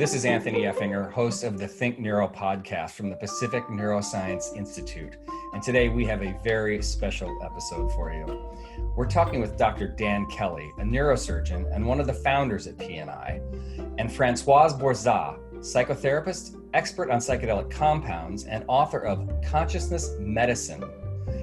this is Anthony Effinger, host of the Think Neuro podcast from the Pacific Neuroscience Institute. And today we have a very special episode for you. We're talking with Dr. Dan Kelly, a neurosurgeon and one of the founders at PNI, and Françoise Borzat, psychotherapist, expert on psychedelic compounds, and author of Consciousness Medicine,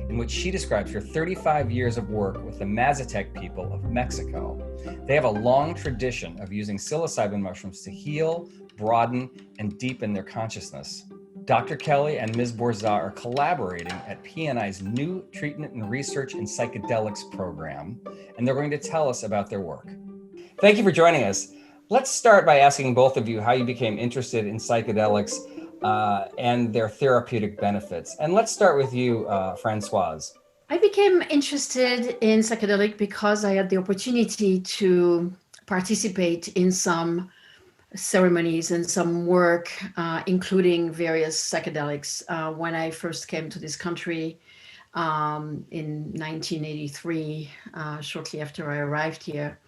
in which she describes her 35 years of work with the Mazatec people of Mexico. They have a long tradition of using psilocybin mushrooms to heal, broaden, and deepen their consciousness. Dr. Kelly and Ms. Borzat are collaborating at PNI's new Treatment and Research in Psychedelics program, and they're going to tell us about their work. Thank you for joining us. Let's start by asking both of you how you became interested in psychedelics and their therapeutic benefits. And let's start with you, Françoise. I became interested in psychedelic because I had the opportunity to participate in some ceremonies and some work, including various psychedelics. When I first came to this country in 1983, shortly after I arrived here.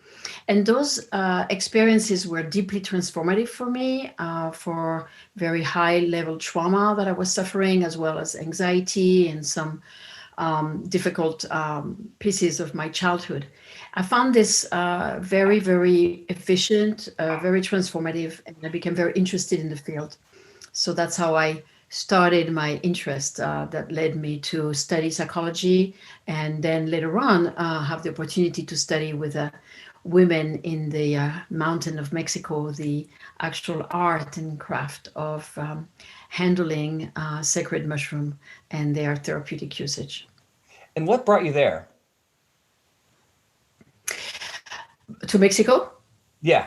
And those experiences were deeply transformative for me, for very high level trauma that I was suffering, as well as anxiety and some difficult pieces of my childhood. I found this very, very efficient, very transformative, and I became very interested in the field. So that's how I started my interest that led me to study psychology, and then later on have the opportunity to study with women in the mountain of Mexico, the actual art and craft of handling sacred mushroom and their therapeutic usage. And what brought you there? To Mexico? Yeah.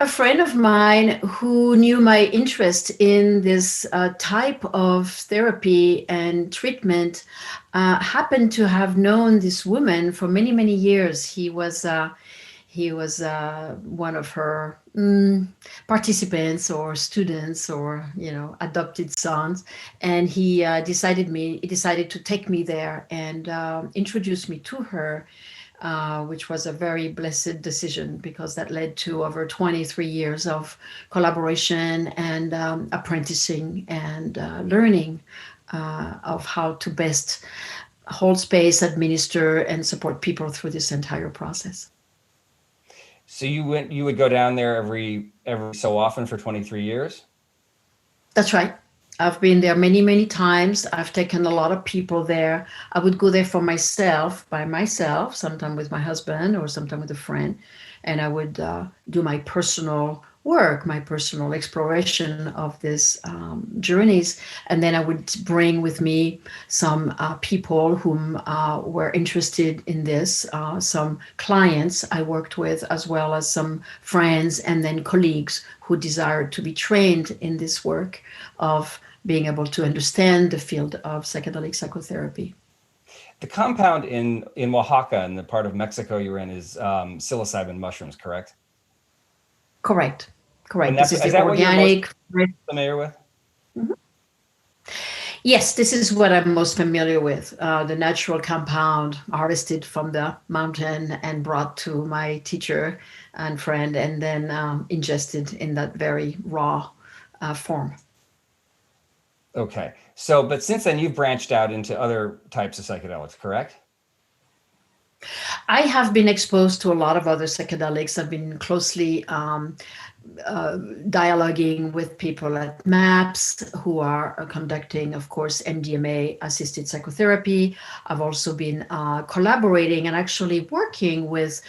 A friend of mine who knew my interest in this type of therapy and treatment happened to have known this woman for many, many years. He was one of her participants or students or adopted sons, and he decided to take me there and introduce me to her. Which was a very blessed decision because that led to over 23 years of collaboration and apprenticing and learning of how to best hold space, administer, and support people through this entire process. So you would go down there every so often for 23 years? That's right. I've been there many, many times. I've taken a lot of people there. I would go there by myself, sometimes with my husband or sometimes with a friend. And I would do my personal work, my personal exploration of these journeys. And then I would bring with me some people whom were interested in this, some clients I worked with, as well as some friends and then colleagues who desired to be trained in this work of being able to understand the field of psychedelic psychotherapy. The compound in Oaxaca, in the part of Mexico you're in, is psilocybin mushrooms, correct? Correct. This is the organic. What you're most familiar with? Mm-hmm. Yes, this is what I'm most familiar with. The natural compound harvested from the mountain and brought to my teacher and friend, and then ingested in that very raw form. Okay. So, but since then you've branched out into other types of psychedelics, correct? I have been exposed to a lot of other psychedelics. I've been closely dialoguing with people at MAPS who are conducting, of course, MDMA-assisted psychotherapy. I've also been collaborating and actually working with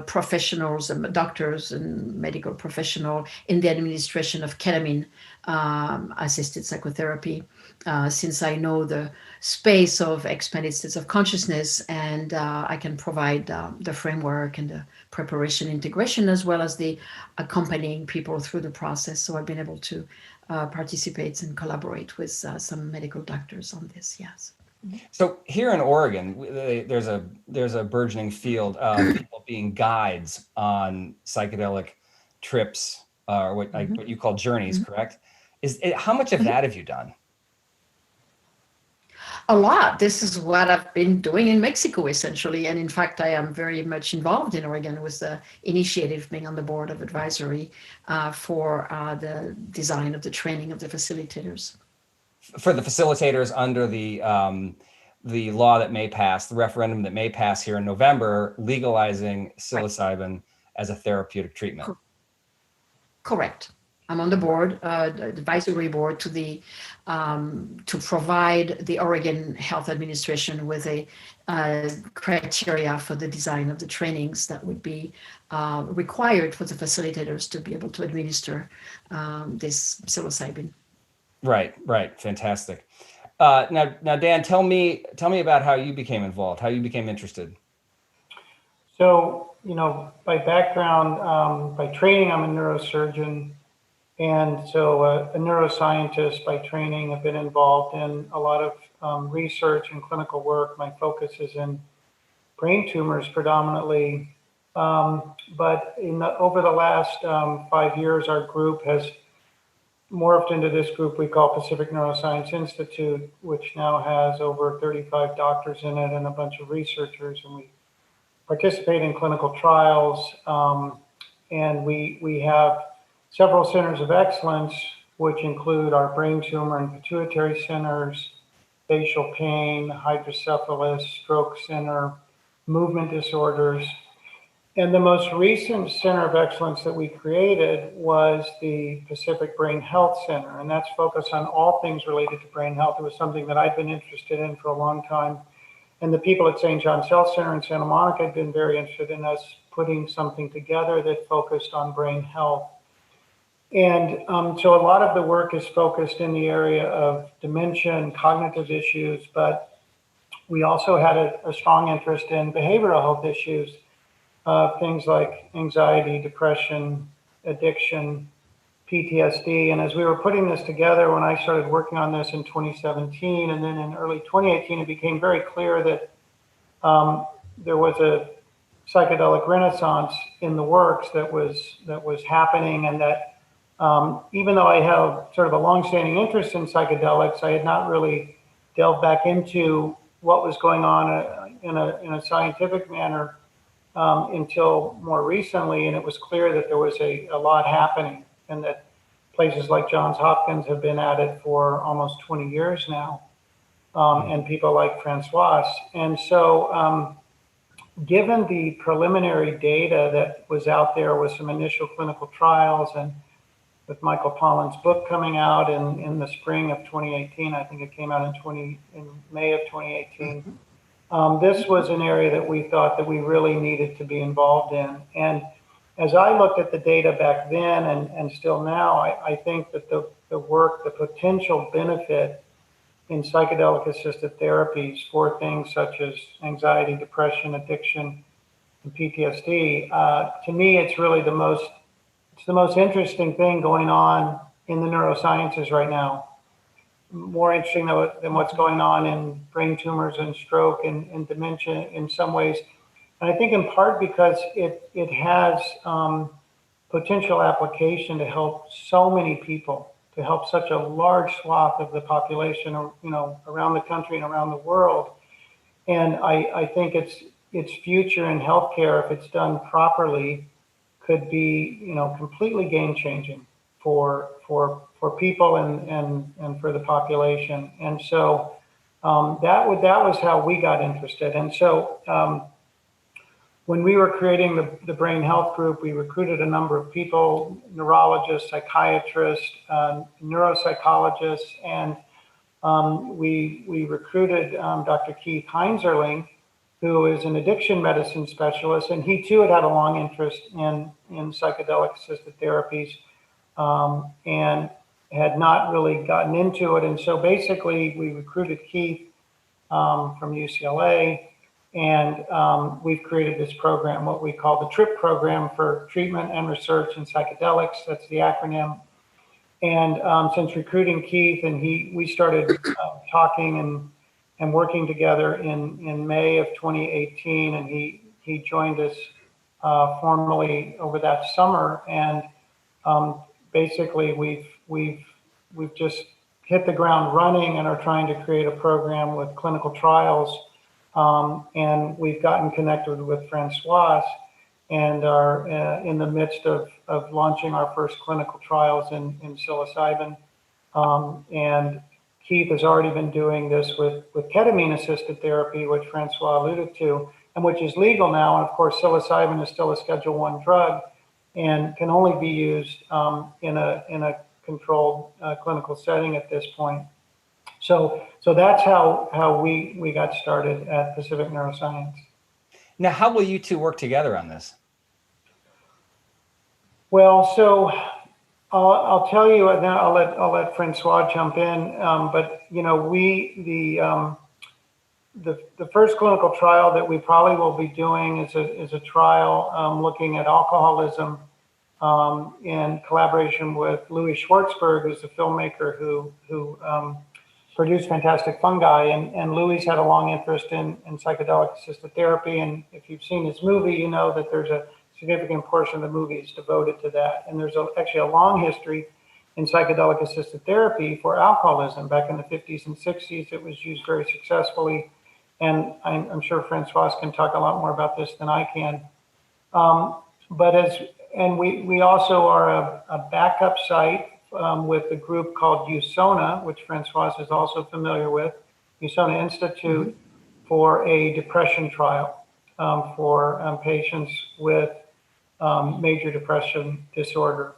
professionals, doctors and medical professionals in the administration of ketamine assisted psychotherapy, since I know the space of expanded states of consciousness, and I can provide the framework and the preparation integration, as well as the accompanying people through the process. So I've been able to participate and collaborate with some medical doctors on this, yes. So here in Oregon, there's a burgeoning field of people being guides on psychedelic trips, or what you call journeys, correct? How much of that have you done? A lot. This is what I've been doing in Mexico, essentially. And in fact, I am very much involved in Oregon with the initiative, being on the board of advisory for the design of the training of the facilitators. For the facilitators under the law that may pass, the referendum that may pass here in November, legalizing psilocybin as a therapeutic treatment. Correct. I'm on the board, the advisory board to the to provide the Oregon Health Administration with a criteria for the design of the trainings that would be required for the facilitators to be able to administer this psilocybin. Right, fantastic. Now, Dan, tell me about how you became involved, how you became interested. So, by background, by training, I'm a neurosurgeon. And so a neuroscientist by training. I've been involved in a lot of research and clinical work. My focus is in brain tumors predominantly. But over the last 5 years, our group has morphed into this group we call Pacific Neuroscience Institute, which now has over 35 doctors in it and a bunch of researchers. And we participate in clinical trials. And we have several centers of excellence, which include our brain tumor and pituitary centers, facial pain, hydrocephalus, stroke center, movement disorders. And the most recent center of excellence that we created was the Pacific Brain Health Center, and that's focused on all things related to brain health. It was something that I've been interested in for a long time. And the people at St. John's Health Center in Santa Monica had been very interested in us putting something together that focused on brain health. And so a lot of the work is focused in the area of dementia and cognitive issues, but we also had a strong interest in behavioral health issues, things like anxiety, depression, addiction, PTSD. And as we were putting this together, when I started working on this in 2017, and then in early 2018, it became very clear that there was a psychedelic renaissance in the works that was happening, and that even though I have sort of a longstanding interest in psychedelics, I had not really delved back into what was going on in a scientific manner until more recently. And it was clear that there was a lot happening, and that places like Johns Hopkins have been at it for almost 20 years now, and people like Francois. And so given the preliminary data that was out there with some initial clinical trials, and with Michael Pollan's book coming out in the spring of 2018, I think it came out in May of 2018. This was an area that we thought that we really needed to be involved in. And as I looked at the data back then and still now, I think that the work, the potential benefit in psychedelic assisted therapies for things such as anxiety, depression, addiction, and PTSD, to me, it's really the most interesting thing going on in the neurosciences right now. More interesting than what's going on in brain tumors and stroke and dementia in some ways. And I think in part because it has potential application to help so many people, to help such a large swath of the population, around the country and around the world. And I think its future in healthcare, if it's done properly, could be, completely game changing for people and for the population. And so that was how we got interested. And so when we were creating the Brain Health Group, we recruited a number of people, neurologists, psychiatrists, neuropsychologists, and we recruited Dr. Keith Heinzerling, who is an addiction medicine specialist, and he too had a long interest in psychedelic assisted therapies, and had not really gotten into it. And so basically we recruited Keith from UCLA, and we've created this program, what we call the TRIP program, for treatment and research in psychedelics. That's the acronym. And since recruiting Keith, and we started talking and working together in May of 2018, and he joined us formally over that summer. And basically we've just hit the ground running and are trying to create a program with clinical trials. And we've gotten connected with Francoise and are in the midst of launching our first clinical trials in psilocybin. And Keith has already been doing this with ketamine-assisted therapy, which Francois alluded to, and which is legal now. And of course, psilocybin is still a Schedule I drug and can only be used in a controlled clinical setting at this point. So that's how we got started at Pacific Neuroscience. Now, how will you two work together on this? Well, so I'll tell you, and then I'll let Francois jump in. But you know, the first clinical trial that we probably will be doing is a trial looking at alcoholism in collaboration with Louis Schwartzberg, who's a filmmaker who produced Fantastic Fungi. And Louis had a long interest in psychedelic assisted therapy. And if you've seen his movie, you know that there's a significant portion of the movie is devoted to that. And there's actually a long history in psychedelic assisted therapy for alcoholism. Back in the 50s and 60s, it was used very successfully. And I'm sure Francois can talk a lot more about this than I can. We also are a backup site with a group called USONA, which Francois is also familiar with, USONA Institute, for a depression trial for patients with major depression disorder.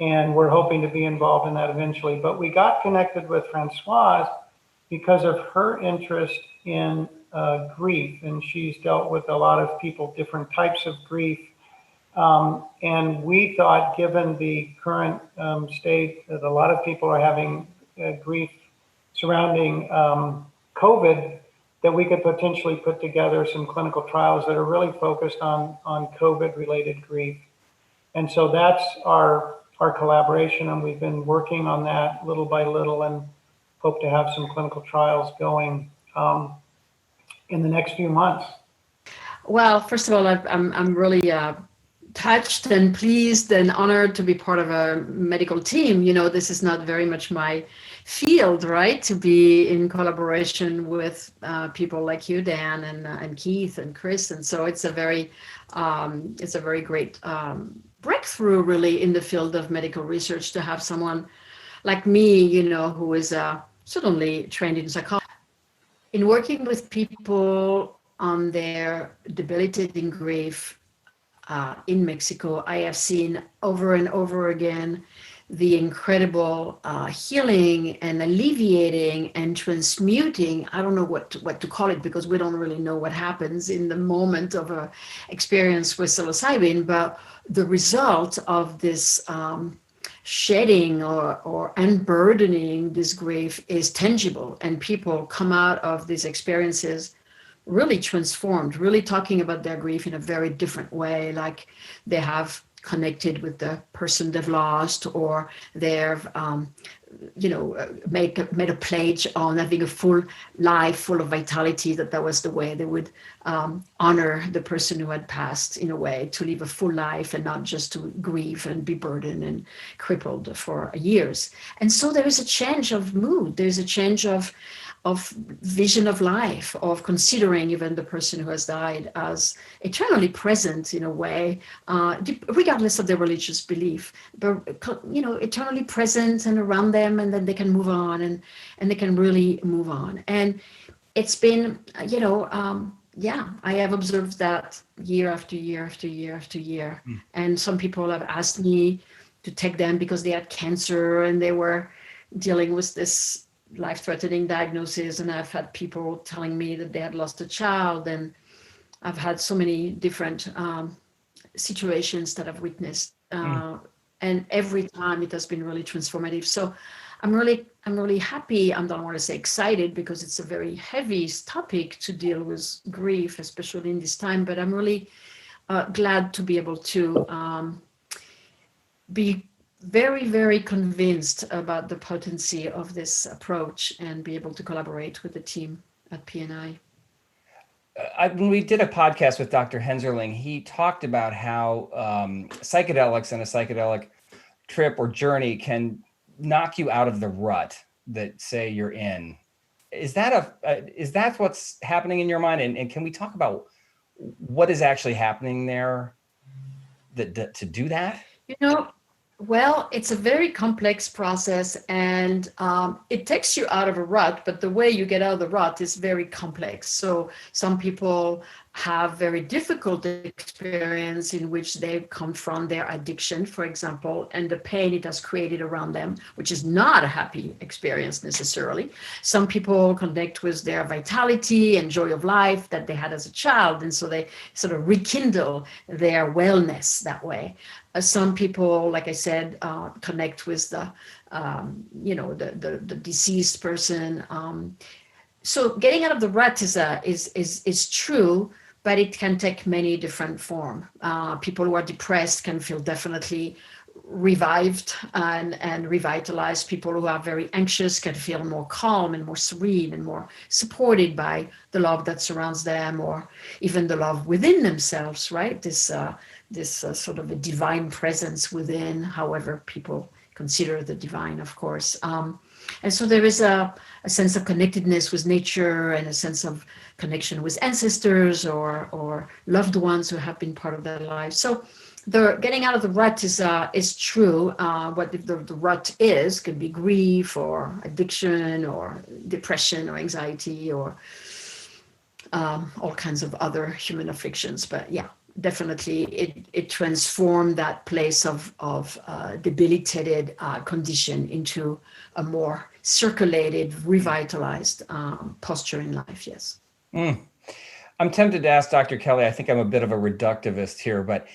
And we're hoping to be involved in that eventually. But we got connected with Francoise because of her interest in grief. And she's dealt with a lot of people, different types of grief. And we thought, given the current state that a lot of people are having grief surrounding COVID, that we could potentially put together some clinical trials that are really focused on COVID-related grief. And so that's our collaboration, and we've been working on that little by little and hope to have some clinical trials going in the next few months. Well, first of all, I'm really touched and pleased and honored to be part of a medical team. You know, this is not very much my field, right? To be in collaboration with people like you, Dan, and Keith and Chris, and so it's a very great breakthrough, really, in the field of medical research to have someone like me, you know, who is certainly trained in psychology, in working with people on their debilitating grief. In Mexico, I have seen over and over again the incredible healing and alleviating and transmuting. I don't know what to call it, because we don't really know what happens in the moment of a experience with psilocybin, but the result of this shedding or unburdening this grief is tangible, and people come out of these experiences really transformed, really talking about their grief in a very different way, like they have connected with the person they've lost, or they've made a pledge on having a full life full of vitality, that was the way they would honor the person who had passed, in a way, to live a full life and not just to grieve and be burdened and crippled for years. And so there is a change of mood, there's a change of vision of life, of considering even the person who has died as eternally present, in a way, regardless of their religious belief, but, you know, eternally present and around them, and then they can move on, and they can really move on. And it's been, I have observed that year after year after year after year. And some people have asked me to take them because they had cancer and they were dealing with this life-threatening diagnosis, and I've had people telling me that they had lost a child, and I've had so many different situations that I've witnessed, and every time it has been really transformative. So I'm really happy. I don't want to say excited, because it's a very heavy topic to deal with grief, especially in this time, but I'm really glad to be able to be very, very convinced about the potency of this approach and be able to collaborate with the team at PNI. When we did a podcast with Dr. Henzerling, he talked about how psychedelics and a psychedelic trip or journey can knock you out of the rut that say you're in. Is that what's happening in your mind? And can we talk about what is actually happening there to do that? You know, well, it's a very complex process, and it takes you out of a rut, but the way you get out of the rut is very complex. So some people have very difficult experience in which they've come from their addiction, for example, and the pain it has created around them, which is not a happy experience necessarily. Some people connect with their vitality and joy of life that they had as a child, and so they sort of rekindle their wellness that way. Some people, like I said, connect with the deceased person. So getting out of the rut is true, but it can take many different forms. People who are depressed can feel definitely revived and revitalized. People who are very anxious can feel more calm and more serene and more supported by the love that surrounds them, or even the love within themselves, right? This sort of a divine presence within, however people consider the divine, of course. And so there is a sense of connectedness with nature and a sense of connection with ancestors or loved ones who have been part of their lives. So the getting out of the rut is true. What the rut could be grief or addiction or depression or anxiety or all kinds of other human afflictions. But yeah, definitely it transformed that place of debilitated condition into a more circulated, revitalized posture in life. Yes. I'm tempted to ask Dr. Kelly, I think I'm a bit of a reductivist here, but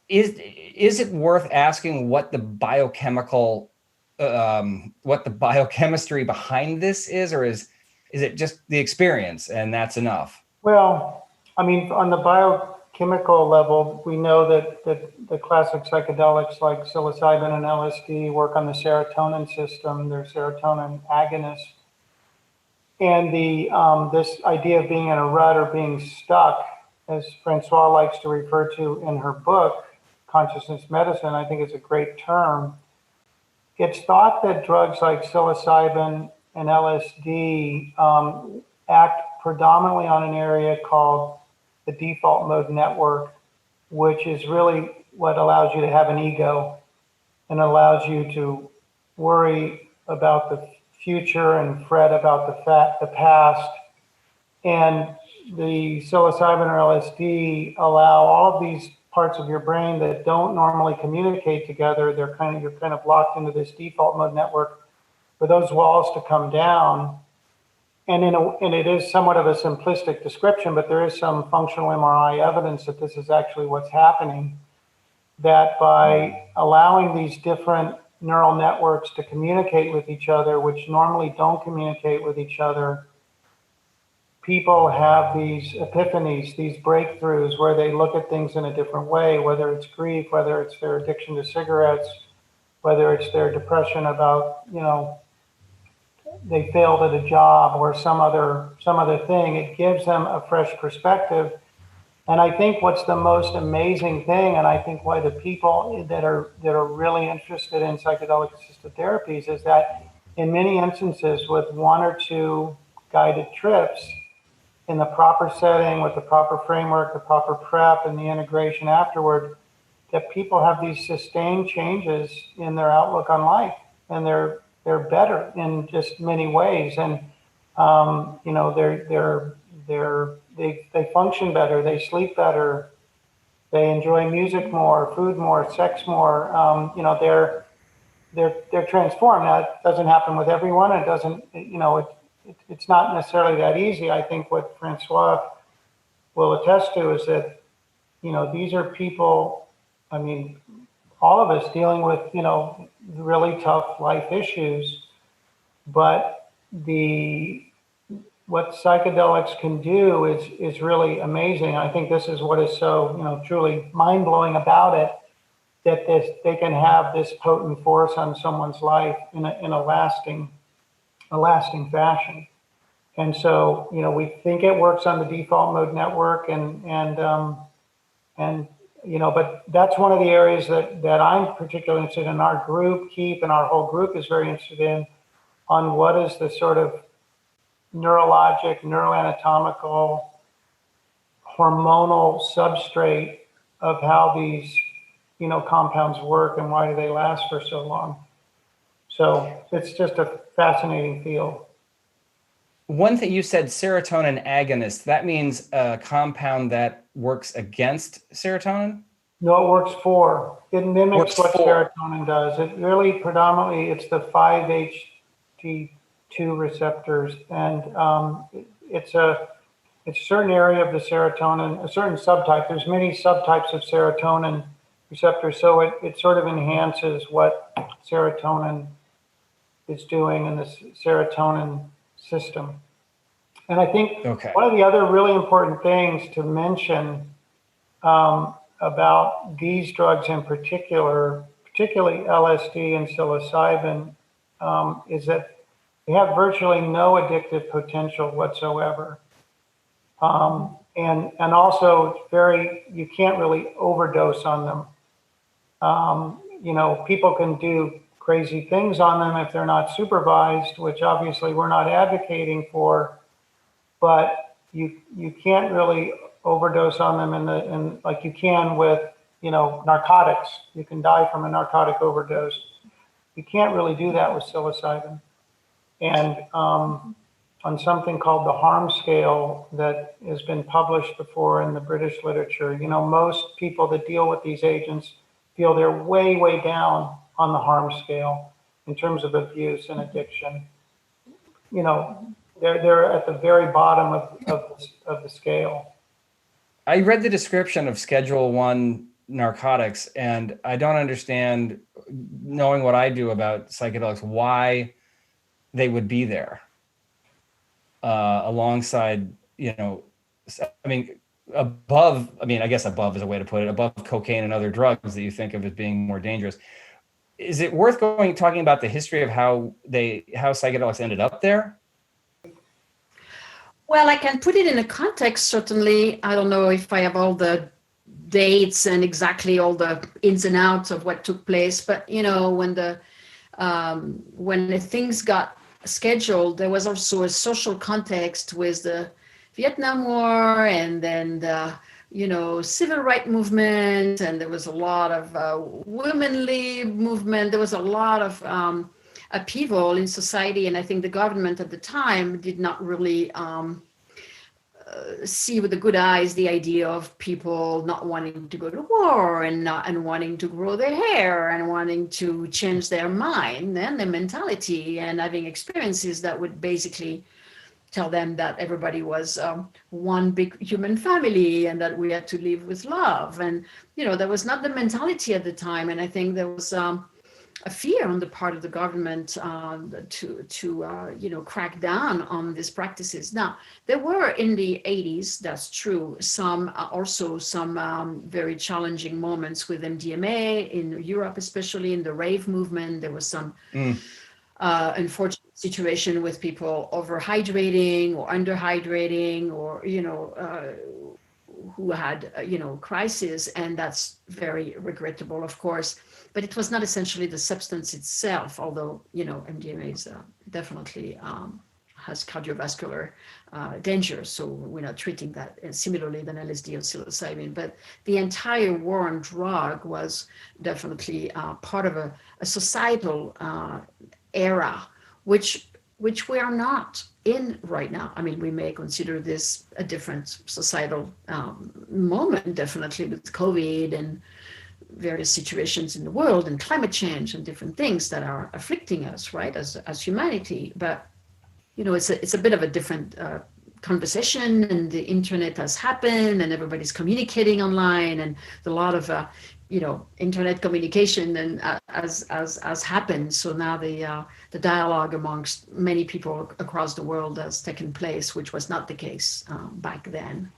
is it worth asking what the biochemistry behind this is, or is it just the experience and that's enough? Well, I mean, on the biochemical level, we know that the classic psychedelics like psilocybin and LSD work on the serotonin system. They're serotonin agonists. And this idea of being in a rut or being stuck, as Francois likes to refer to in her book, Consciousness Medicine, I think is a great term. It's thought that drugs like psilocybin and LSD act predominantly on an area called the default mode network, which is really what allows you to have an ego and allows you to worry about the future and fret about the past. And the psilocybin or LSD allow all of these parts of your brain that don't normally communicate together. You're kind of locked into this default mode network for those walls to come down. And it is somewhat of a simplistic description, but there is some functional MRI evidence that this is actually what's happening, that by allowing these different neural networks to communicate with each other, which normally don't communicate with each other, people have these epiphanies, these breakthroughs where they look at things in a different way, whether it's grief, whether it's their addiction to cigarettes, whether it's their depression about, they failed at a job or some other thing. It gives them a fresh perspective. And I think what's the most amazing thing, and I think why the people that are really interested in psychedelic assisted therapies, is that in many instances with one or two guided trips in the proper setting, with the proper framework, the proper prep, and the integration afterward, that people have these sustained changes in their outlook on life, and they're better in just many ways. And they function better, they sleep better, they enjoy music more, food more, sex more. They're transformed. Now, it doesn't happen with everyone. It doesn't, it's not necessarily that easy. I think what Francois will attest to is that, these are people, I mean, all of us dealing with, really tough life issues, but what psychedelics can do is really amazing. I think this is what is so, truly mind-blowing about it, that they can have this potent force on someone's life in a lasting fashion. And so, we think it works on the default mode network but that's one of the areas that I'm particularly interested in. Our group, KEEP, and our whole group is very interested in, on what is the sort of neurologic, neuroanatomical, hormonal substrate of how these, compounds work and why do they last for so long. So it's just a fascinating field. One thing you said, serotonin agonist, that means a compound that works against serotonin? No, it works for. It mimics what for. serotonin does. It really predominantly, it's the 5-HT2 receptors. And it's a certain area of the serotonin, a certain subtype. There's many subtypes of serotonin receptors. So it sort of enhances what serotonin is doing in the serotonin system. And I think one of the other really important things to mention about these drugs in particular, particularly LSD and psilocybin, is that they have virtually no addictive potential whatsoever. And also you can't really overdose on them. People can do crazy things on them if they're not supervised, which obviously we're not advocating for, but you can't really overdose on them in like you can with, narcotics. You can die from a narcotic overdose. You can't really do that with psilocybin. And on something called the harm scale that has been published before in the British literature, most people that deal with these agents feel they're way, way down on the harm scale in terms of abuse and addiction. They're at the very bottom of the scale. I read the description of Schedule 1 narcotics, and I don't understand, knowing what I do about psychedelics, why they would be there alongside, above, I guess above is a way to put it, above cocaine and other drugs that you think of as being more dangerous. Is it worth talking about the history of how psychedelics ended up there? Well, I can put it in a context, certainly. I don't know if I have all the dates and exactly all the ins and outs of what took place, but when the things got scheduled, there was also a social context with the Vietnam War and then the civil rights movement, and there was a lot of womenly movement. There was a lot of upheaval in society, and I think the government at the time did not really see with the good eyes the idea of people not wanting to go to war and wanting to grow their hair and wanting to change their mind and their mentality and having experiences that would basically tell them that everybody was one big human family and that we had to live with love. And, that was not the mentality at the time. And I think there was a fear on the part of the government to crack down on these practices. Now, there were in the 80s, that's true, some very challenging moments with MDMA in Europe, especially in the rave movement. There was some unfortunate situation with people overhydrating or underhydrating or who had crisis, and that's very regrettable, of course. But it was not essentially the substance itself, although MDMA is definitely has cardiovascular danger, so we're not treating that similarly than LSD or psilocybin. But the entire war on drug was definitely part of a societal era, which we are not in right now. I mean, we may consider this a different societal moment, definitely with COVID and various situations in the world and climate change and different things that are afflicting us, right, as humanity. But it's a bit of a different conversation, and the internet has happened, and everybody's communicating online, and a lot of internet communication and as happened. So now the dialogue amongst many people across the world has taken place, which was not the case back then.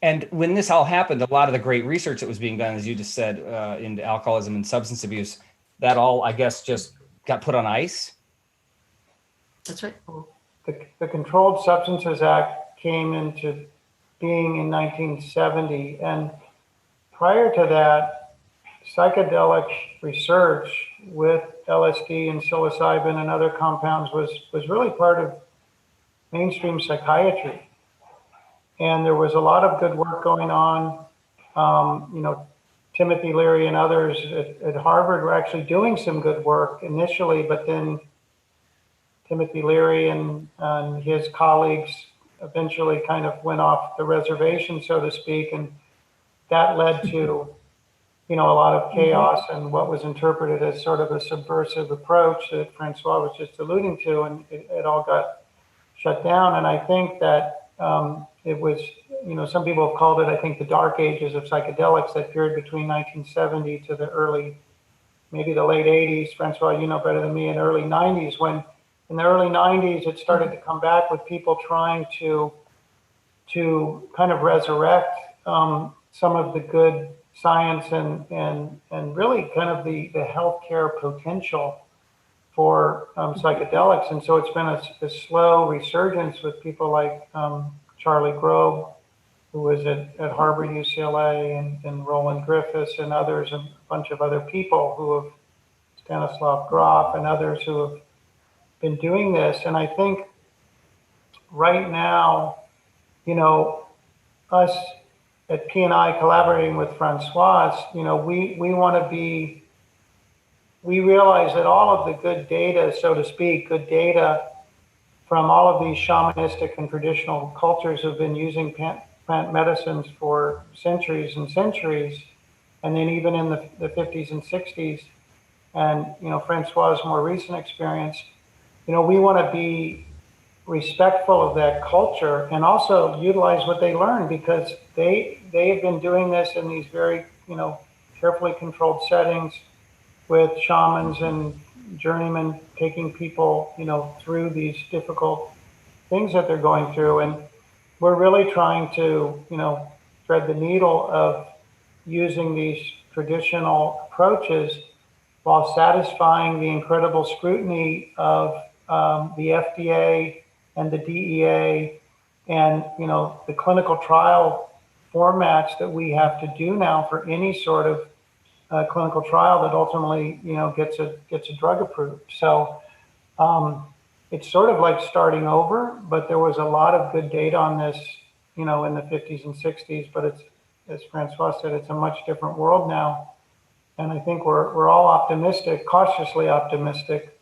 And when this all happened, a lot of the great research that was being done, as you just said, into alcoholism and substance abuse, that all, I guess, just got put on ice? That's right. The Controlled Substances Act came into being in 1970, and prior to that, psychedelic research with LSD and psilocybin and other compounds was really part of mainstream psychiatry. And there was a lot of good work going on. Timothy Leary and others at Harvard were actually doing some good work initially, but then Timothy Leary and his colleagues eventually kind of went off the reservation, so to speak, and that led to a lot of chaos and what was interpreted as sort of a subversive approach that Francois was just alluding to, and it all got shut down. And I think that it was, some people have called it, I think, the dark ages of psychedelics, that period between 1970 to maybe the late 80s, Francois, you know better than me, and early 90s, when in the early 90s it started to come back with people trying to kind of resurrect some of the good science and really kind of the healthcare potential for psychedelics. And so it's been a slow resurgence with people like Charlie Grob, who was at Harvard, UCLA, and Roland Griffiths and others, and a bunch of other people who have, Stanislav Grof and others who have been doing this. And I think right now, us at P&I collaborating with Francois, we want to be, we realize that all of the good data, so to speak, good data from all of these shamanistic and traditional cultures who've been using plant medicines for centuries and centuries, and then even in the 50s and 60s, and Francois' more recent experience, we want to be respectful of that culture and also utilize what they learn, because they have been doing this in these very carefully controlled settings with shamans and journeymen taking people through these difficult things that they're going through. And we're really trying to thread the needle of using these traditional approaches while satisfying the incredible scrutiny of the FDA and the DEA and the clinical trial formats that we have to do now for any sort of clinical trial that ultimately gets a drug approved. So it's sort of like starting over, but there was a lot of good data on this in the 50s and 60s, but it's, as Francois said, it's a much different world now. And I think we're all optimistic, cautiously optimistic,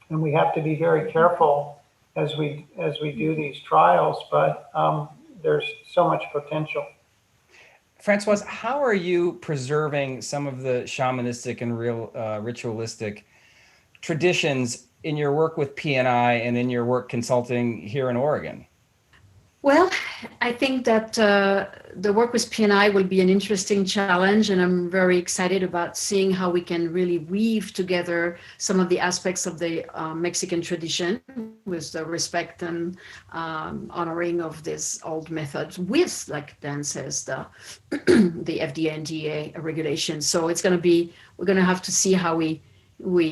and we have to be very careful as we do these trials, but there's so much potential. Francois, how are you preserving some of the shamanistic and real ritualistic traditions in your work with P&I and in your work consulting here in Oregon? Well, I think that the work with P&I will be an interesting challenge, and I'm very excited about seeing how we can really weave together some of the aspects of the Mexican tradition with the respect and honoring of this old methods with, like Dan says, the FDA and DEA regulations. So it's going to be, we're going to have to see how we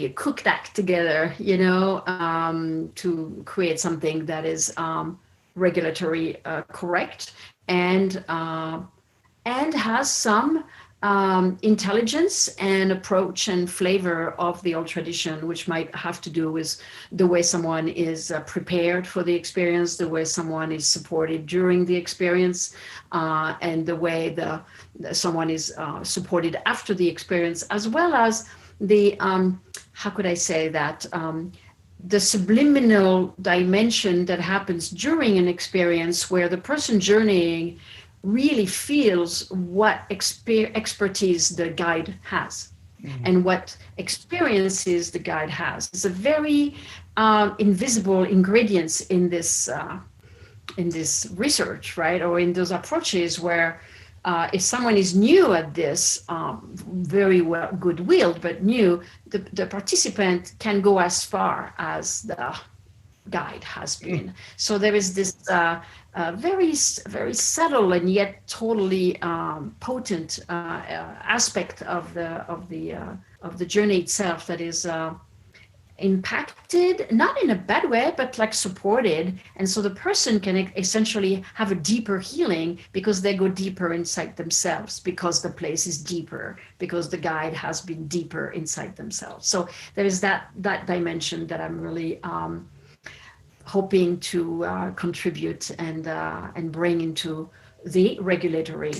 cook that together, to create something that is regulatory correct and has some intelligence and approach and flavor of the old tradition, which might have to do with the way someone is prepared for the experience, the way someone is supported during the experience, and the way someone is supported after the experience, as well as the how could I say that the subliminal dimension that happens during an experience where the person journeying really feels what expertise the guide has and what experiences the guide has. It's a very invisible ingredients in this research, right? Or in those approaches where if someone is new at this, very well good-willed, but new, the participant can go as far as the guide has been. So there is this very, very subtle and yet totally potent aspect of the journey itself that is impacted, not in a bad way, but like supported. And so the person can essentially have a deeper healing because they go deeper inside themselves, because the place is deeper, because the guide has been deeper inside themselves. So there is that dimension that I'm really hoping to contribute and bring into the regulatory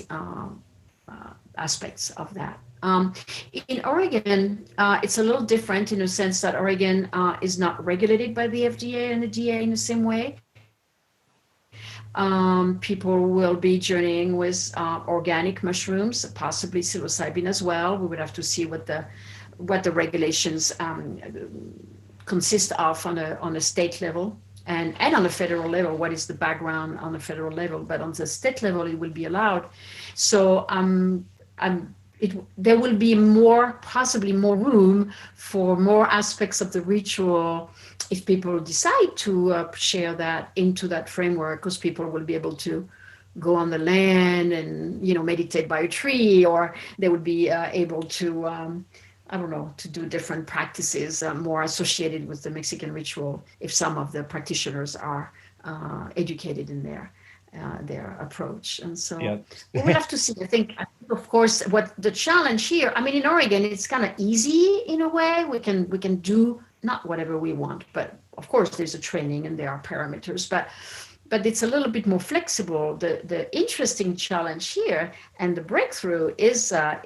aspects of that. In Oregon, it's a little different in a sense that Oregon is not regulated by the FDA and the DEA in the same way. People will be journeying with organic mushrooms, possibly psilocybin as well. We would have to see what the regulations consist of on a state level. And on a federal level, what is the background on the federal level? But on the state level, it will be allowed. So there will be possibly more room for more aspects of the ritual if people decide to share that into that framework, because people will be able to go on the land and meditate by a tree, or they would be able to to do different practices more associated with the Mexican ritual if some of the practitioners are educated in their approach. And so we will have to see. I think, of course, what the challenge here, in Oregon, it's kind of easy in a way. We can do not whatever we want, but of course there's a training and there are parameters, but it's a little bit more flexible. The interesting challenge here and the breakthrough is the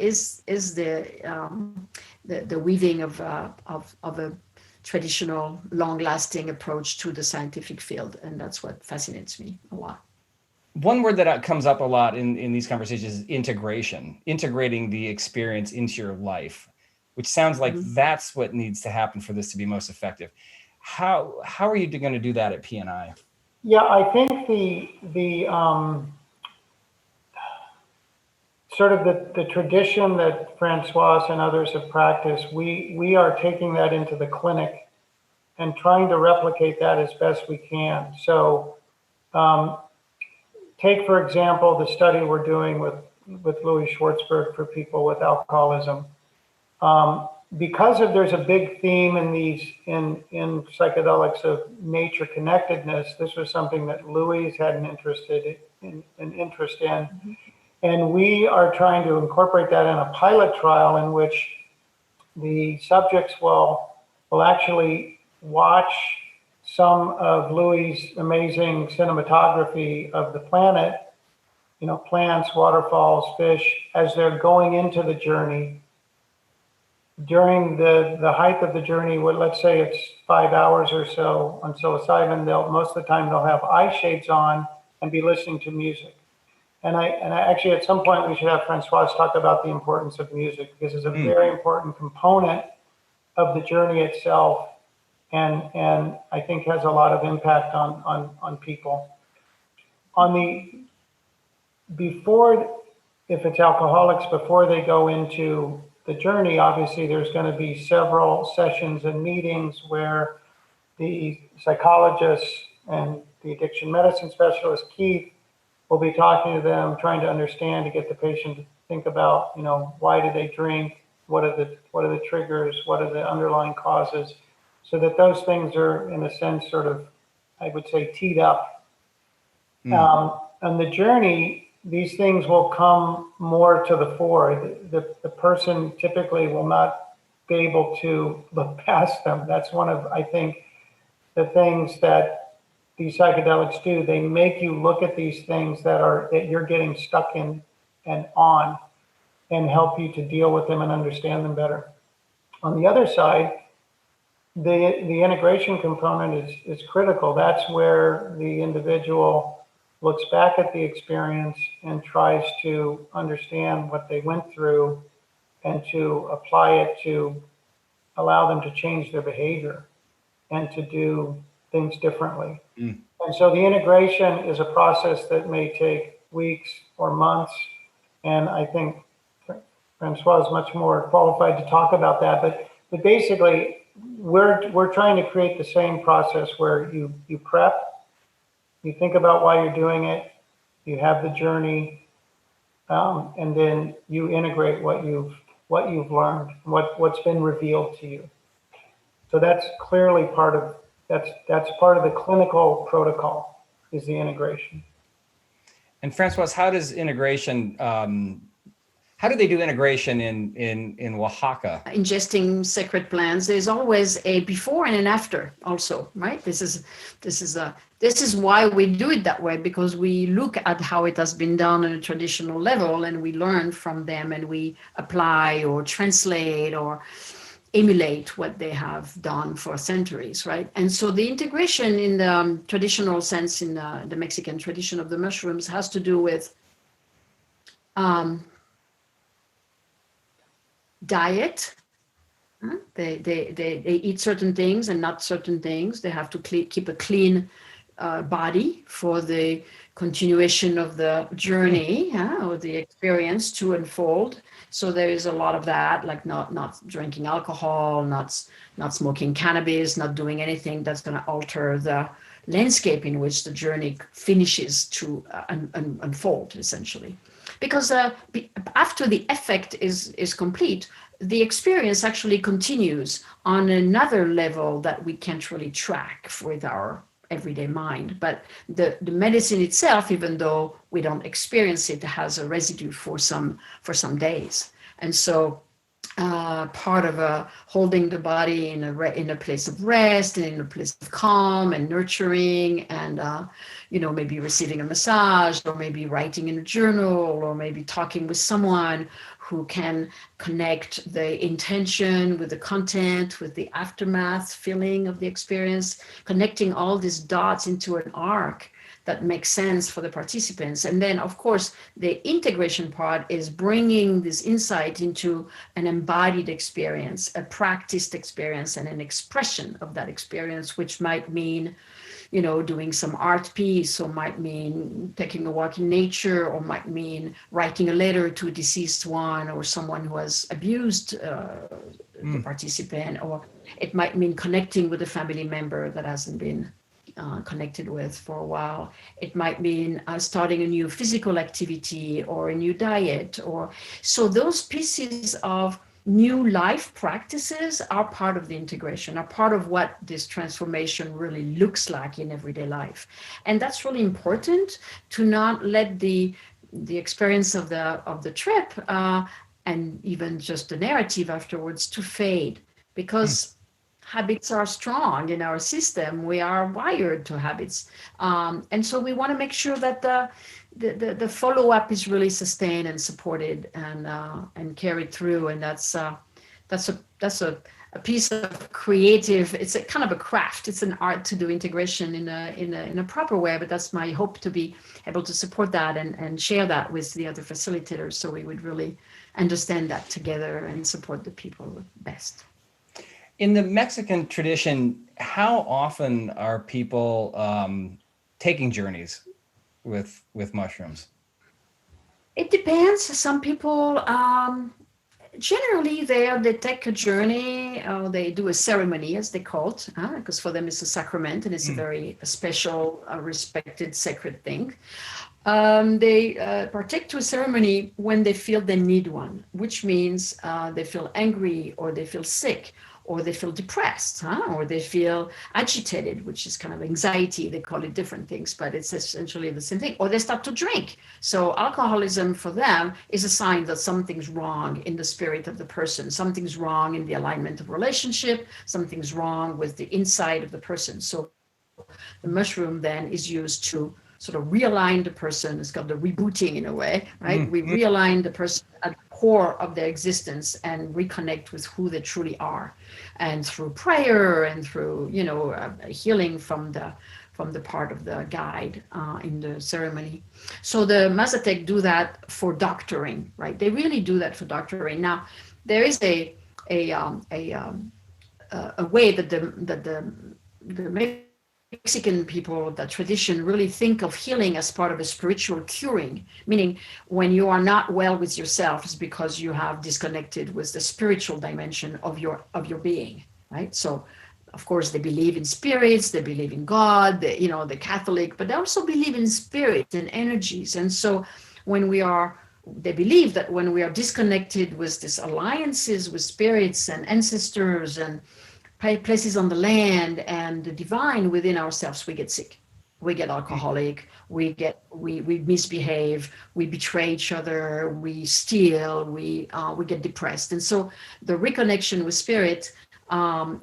weaving of a traditional, long-lasting approach to the scientific field, and that's what fascinates me a lot. One word that comes up a lot in these conversations is integration, integrating the experience into your life, which sounds like that's what needs to happen for this to be most effective. How are you going to do that at PNI? Yeah, I think the sort of the tradition that Francoise and others have practiced, we are taking that into the clinic and trying to replicate that as best we can. So take, for example, the study we're doing with Louis Schwartzberg for people with alcoholism. Because there's a big theme in psychedelics of nature connectedness, this was something that Louis had an interest in. And we are trying to incorporate that in a pilot trial in which the subjects will actually watch some of Louis' amazing cinematography of the planet, plants, waterfalls, fish, as they're going into the journey. During the height of the journey, let's say it's 5 hours or so on psilocybin, most of the time they'll have eye shades on and be listening to music. And I actually, at some point, we should have Francoise talk about the importance of music, because it's a very important component of the journey itself, and I think has a lot of impact on people. If it's alcoholics, before they go into the journey, obviously there's going to be several sessions and meetings where the psychologists and the addiction medicine specialist, Keith, will be talking to them, trying to understand, to get the patient to think about, why do they drink? What are the triggers? What are the underlying causes? So that those things are, in a sense, sort of, I would say, teed up. On the journey, these things will come more to the fore. The person typically will not be able to look past them. That's one of, I think, the things that these psychedelics do. They make you look at these things that you're getting stuck in and on, and help you to deal with them and understand them better. On the other side, the integration component is critical. That's where the individual looks back at the experience and tries to understand what they went through and to apply it to allow them to change their behavior and to do things differently. And so the integration is a process that may take weeks or months. And I think Francoise is much more qualified to talk about that. But basically, we're trying to create the same process where you prep, you think about why you're doing it, you have the journey, and then you integrate what you've learned, what's been revealed to you. So that's clearly that's part of the clinical protocol, is the integration. And Francois, how does integration? How do they do integration in Oaxaca? Ingesting sacred plants, there's always a before and an after also, right? This is why we do it that way, because we look at how it has been done on a traditional level and we learn from them and we apply or translate or emulate what they have done for centuries, right? And so the integration in the traditional sense, in the Mexican tradition of the mushrooms, has to do with diet. They eat certain things and not certain things. They have to keep a clean body for the continuation of the journey or the experience to unfold. So there is a lot of that, like not drinking alcohol, not smoking cannabis, not doing anything that's going to alter the landscape in which the journey finishes to unfold, essentially. Because after the effect is complete, the experience actually continues on another level that we can't really track with our everyday mind. But the medicine itself, even though we don't experience it, has a residue for some days. And so part of holding the body in a place of rest and in a place of calm and nurturing, and maybe receiving a massage, or maybe writing in a journal, or maybe talking with someone who can connect the intention with the content, with the aftermath feeling of the experience, connecting all these dots into an arc that makes sense for the participants. And then, of course, the integration part is bringing this insight into an embodied experience, a practiced experience, and an expression of that experience, which might mean, doing some art piece, or might mean taking a walk in nature, or might mean writing a letter to a deceased one or someone who has abused the participant, or it might mean connecting with a family member that hasn't been connected with for a while. It might mean starting a new physical activity or a new diet, or so those pieces of new life practices are part of the integration, are part of what this transformation really looks like in everyday life. And that's really important, to not let the experience of the trip and even just the narrative afterwards to fade, because habits are strong in our system. We are wired to habits. And so we want to make sure that the follow-up is really sustained and supported and carried through. And that's a piece of creative, it's a kind of a craft. It's an art to do integration in a proper way, but that's my hope, to be able to support that and share that with the other facilitators, so we would really understand that together and support the people best. In the Mexican tradition, how often are people taking journeys with mushrooms? It depends. Some people, generally they take a journey, they do a ceremony, as they call it, because for them it's a sacrament and it's a very special, respected, sacred thing. They partake to a ceremony when they feel they need one, which means they feel angry, or they feel sick, or they feel depressed, or they feel agitated, which is kind of anxiety. They call it different things, but it's essentially the same thing. Or they start to drink. So alcoholism for them is a sign that something's wrong in the spirit of the person. Something's wrong in the alignment of relationship. Something's wrong with the inside of the person. So the mushroom then is used to sort of realign the person. It's called the rebooting in a way, right? We realign the person at the core of their existence and reconnect with who they truly are. And through prayer and through, healing from the part of the guide in the ceremony. So the Mazatec do that for doctoring, right? They really do that for doctoring. Now, there is a way that the Mexican people, that tradition, really think of healing as part of a spiritual curing, meaning when you are not well with yourself, it's because you have disconnected with the spiritual dimension of your being, right? So, of course, they believe in spirits, they believe in God, the Catholic, but they also believe in spirit and energies. And so they believe that when we are disconnected with these alliances with spirits and ancestors and places on the land and the divine within ourselves, we get sick. We get alcoholic, we misbehave, we betray each other, we steal, we get depressed. And so the reconnection with spirit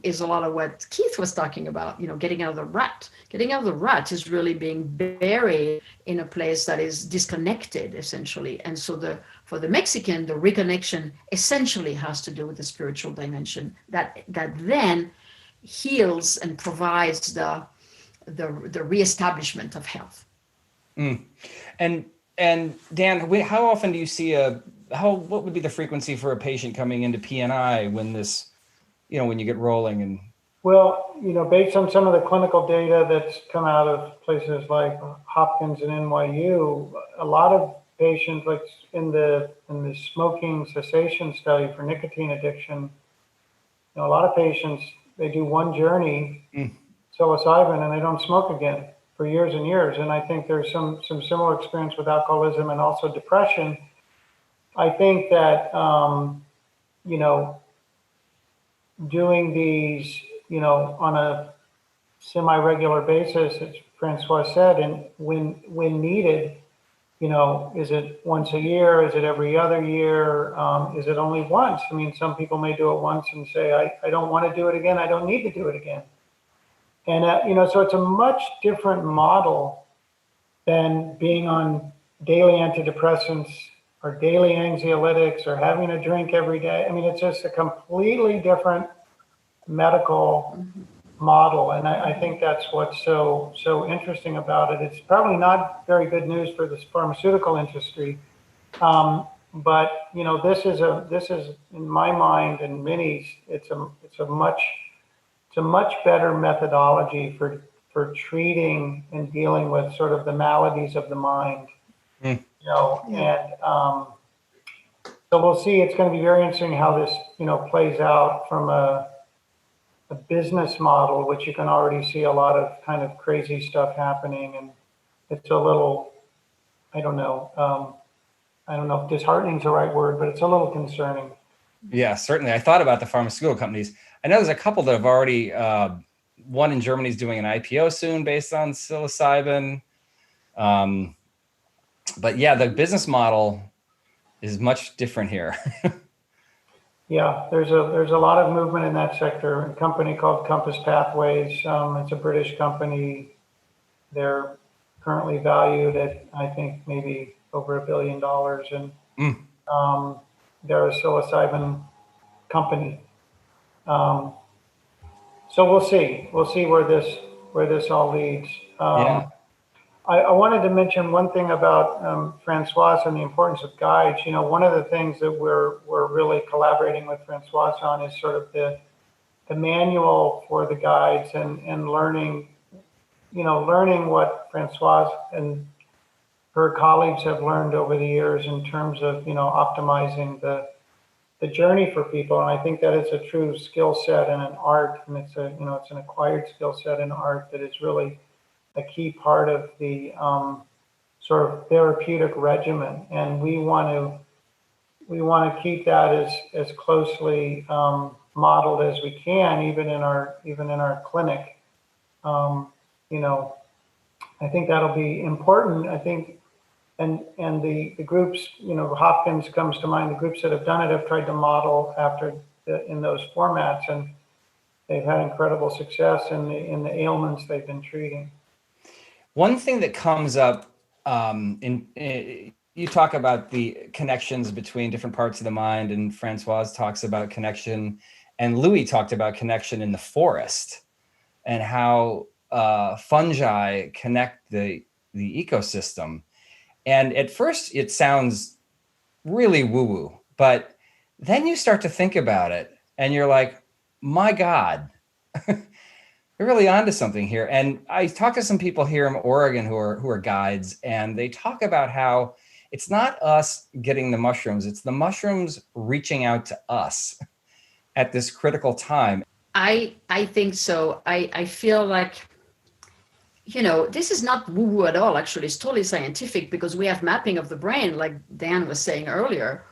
is a lot of what Keith was talking about, getting out of the rut. Getting out of the rut is really being buried in a place that is disconnected, essentially. And so for the Mexican, the reconnection essentially has to do with the spiritual dimension that then heals and provides the reestablishment of health. And Dan, how often do you see what would be the frequency for a patient coming into PNI when this, when you get rolling? And well, based on some of the clinical data that's come out of places like Hopkins and NYU, a lot of patients, like in the smoking cessation study for nicotine addiction, a lot of patients, they do one journey, psilocybin, and they don't smoke again for years and years. And I think there's some similar experience with alcoholism and also depression. I think that, doing these, on a semi-regular basis, as Francois said, and when needed, is it once a year? Is it every other year? Is it only once? I mean, some people may do it once and say, I don't want to do it again. I don't need to do it again. And, so it's a much different model than being on daily antidepressants or daily anxiolytics or having a drink every day. I mean, it's just a completely different medical model. And I think that's what's so interesting about it. It's probably not very good news for the pharmaceutical industry. But, this is in my mind and Minnie's, it's a much better methodology for treating and dealing with sort of the maladies of the mind, and so we'll see. It's going to be very interesting how this, plays out from a business model, which you can already see a lot of kind of crazy stuff happening. And it's a little, I don't know if disheartening is the right word, but it's a little concerning. Yeah, certainly. I thought about the pharmaceutical companies. I know there's a couple that have already, one in Germany is doing an IPO soon based on psilocybin. But yeah, the business model is much different here. Yeah, there's a lot of movement in that sector. A company called Compass Pathways. It's a British company. They're currently valued at, I think, maybe over $1 billion. And they're a psilocybin company. So we'll see. We'll see where this all leads. I wanted to mention one thing about Francoise and the importance of guides. One of the things that we're really collaborating with Francoise on is sort of the manual for the guides and learning what Francoise and her colleagues have learned over the years in terms of, optimizing the journey for people. And I think that it's a true skill set and an art, and it's an acquired skill set and art that is really a key part of the sort of therapeutic regimen. And we want to keep that as closely modeled as we can, even in our clinic. I think that'll be important. I think, and the groups, Hopkins comes to mind. The groups that have done it have tried to model after in those formats, and they've had incredible success in the ailments they've been treating. One thing that comes up you talk about the connections between different parts of the mind, and Francoise talks about connection, and Louis talked about connection in the forest and how fungi connect the ecosystem. And at first it sounds really woo-woo, but then you start to think about it and you're like, my God, you're really onto something here. And I talked to some people here in Oregon who are guides, and they talk about how it's not us getting the mushrooms, it's the mushrooms reaching out to us at this critical time. I think so. I feel like, this is not woo-woo at all. Actually, it's totally scientific, because we have mapping of the brain, like Dan was saying earlier.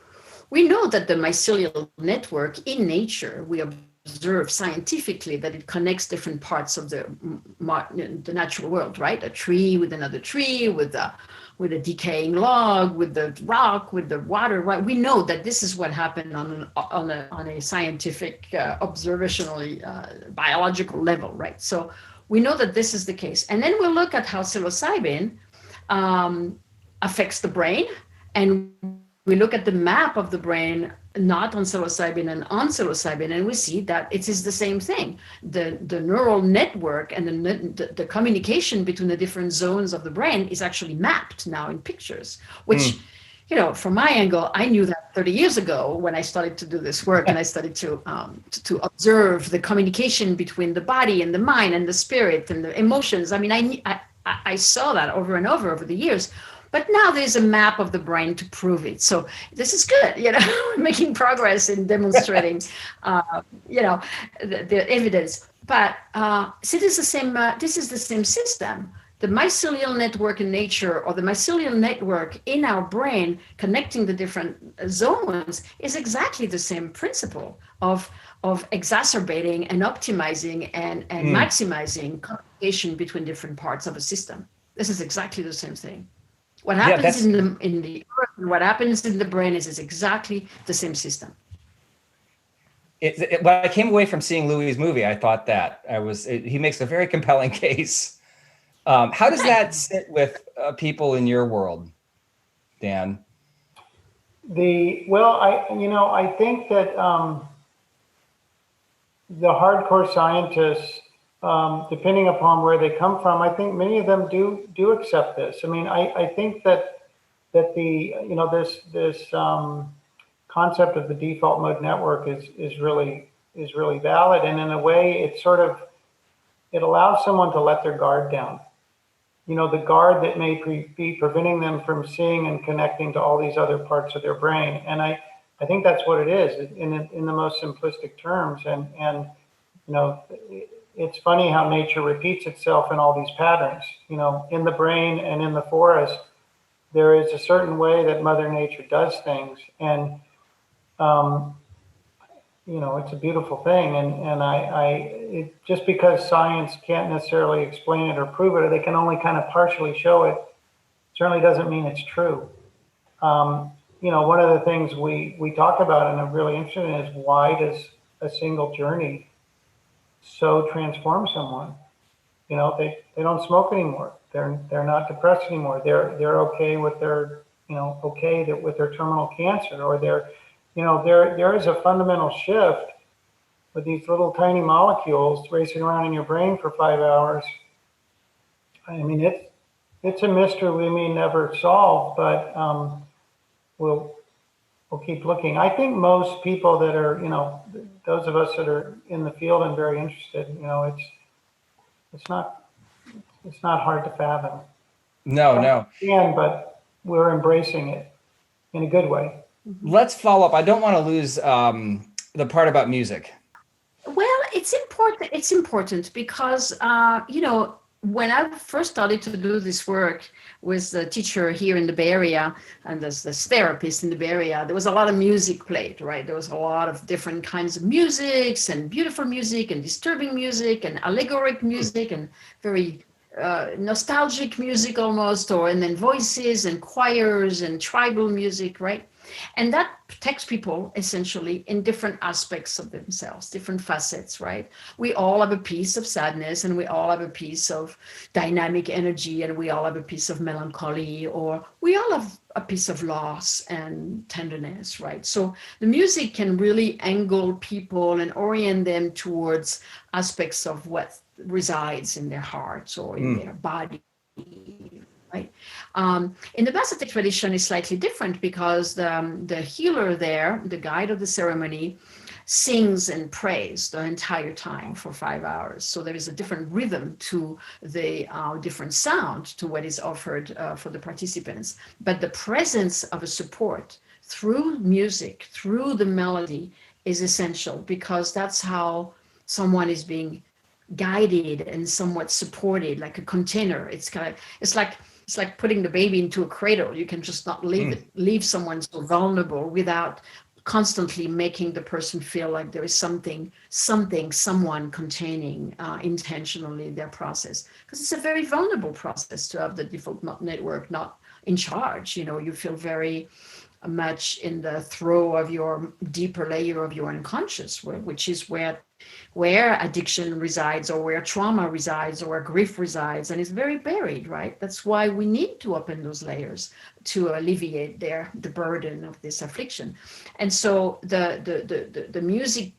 We know that the mycelial network in nature, we observed scientifically that it connects different parts of the natural world, right? A tree with another tree, with a decaying log, with the rock, with the water, right? We know that this is what happened on a scientific, observationally, biological level, right? So we know that this is the case. And then we'll look at how psilocybin affects the brain, and we look at the map of the brain, not on psilocybin and on psilocybin, and we see that it is the same thing. The neural network and the communication between the different zones of the brain is actually mapped now in pictures, which, from my angle, I knew that 30 years ago when I started to do this work, and I started to observe the communication between the body and the mind and the spirit and the emotions. I mean, I saw that over and over the years. But now there's a map of the brain to prove it. So this is good, we're making progress in demonstrating, the evidence. But so this is the same system. The mycelial network in nature, or the mycelial network in our brain connecting the different zones, is exactly the same principle of exacerbating and optimizing and maximizing communication between different parts of a system. This is exactly the same thing. What happens in the earth and what happens in the brain is exactly the same system. When I came away from seeing Louis' movie, I thought that he makes a very compelling case. How does that sit with people in your world, Dan? I think that the hardcore scientists, depending upon where they come from, I think many of them do accept this. I mean, I think that the this concept of the default mode network is really valid, and in a way, it allows someone to let their guard down. The guard that may be preventing them from seeing and connecting to all these other parts of their brain, and I think that's what it is in the most simplistic terms, and it's funny how nature repeats itself in all these patterns. In the brain and in the forest, there is a certain way that Mother Nature does things, and it's a beautiful thing. And just because science can't necessarily explain it or prove it, or they can only kind of partially show it, certainly doesn't mean it's true. One of the things we talk about and I'm really interested in is, why does a single journey so transform someone? They don't smoke anymore. They're not depressed anymore. They're okay with their with their terminal cancer, or there is a fundamental shift with these little tiny molecules racing around in your brain for 5 hours. I mean, it's a mystery we may never solve, but we'll keep looking. I think most people that are, those of us that are in the field and very interested, it's not hard to fathom. No. But we're embracing it in a good way. Let's follow up. I don't want to lose the part about music. Well, it's important. It's important because, when I first started to do this work with the teacher here in the Bay Area and this therapist in the Bay Area, there was a lot of music played, right? There was a lot of different kinds of musics, and beautiful music and disturbing music and allegoric music and very nostalgic music almost, and then voices and choirs and tribal music, right? And that protects people essentially in different aspects of themselves, different facets, right? We all have a piece of sadness, and we all have a piece of dynamic energy, and we all have a piece of melancholy, or we all have a piece of loss and tenderness, right? So the music can really angle people and orient them towards aspects of what resides in their hearts or in their body. Right. In the Basotec tradition is slightly different, because the healer there, the guide of the ceremony, sings and prays the entire time for 5 hours. So there is a different rhythm to the different sound to what is offered for the participants. But the presence of a support through music, through the melody, is essential, because that's how someone is being guided and somewhat supported, like a container. It's like putting the baby into a cradle. You can just not leave someone so vulnerable without constantly making the person feel like there is someone containing intentionally their process. Because it's a very vulnerable process to have the default network not in charge. You feel very much in the throe of your deeper layer of your unconscious, which is where addiction resides, or where trauma resides, or where grief resides, and it's very buried, right? That's why we need to open those layers to alleviate the burden of this affliction. And so the music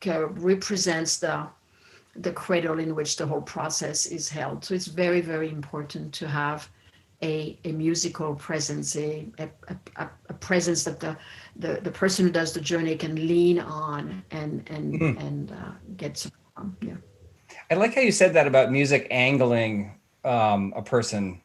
represents the cradle in which the whole process is held. So it's very, very important to have a musical presence, a presence that the person who does the journey can lean on and get some from. Yeah. I like how you said that about music angling a person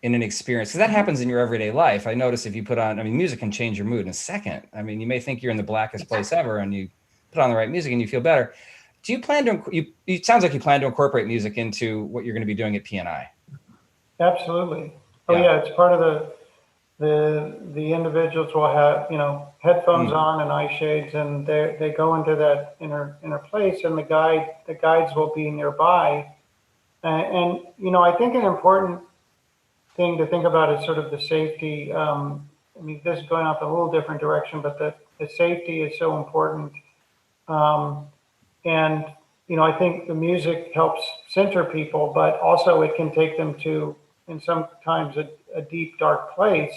in an experience, because that happens in your everyday life. I notice if you put on, music can change your mood in a second. You may think you're in the blackest place ever, and you put on the right music and you feel better. Do you plan to, it sounds like you plan to incorporate music into what you're going to be doing at PNI. Absolutely. Oh yeah, it's part of the individuals will have, headphones on and eye shades, and they go into that inner place, and the guides will be nearby. And I think an important thing to think about is sort of the safety. This is going off a little different direction, but the safety is so important. And I think the music helps center people, but also it can take them to, and sometimes a deep, dark place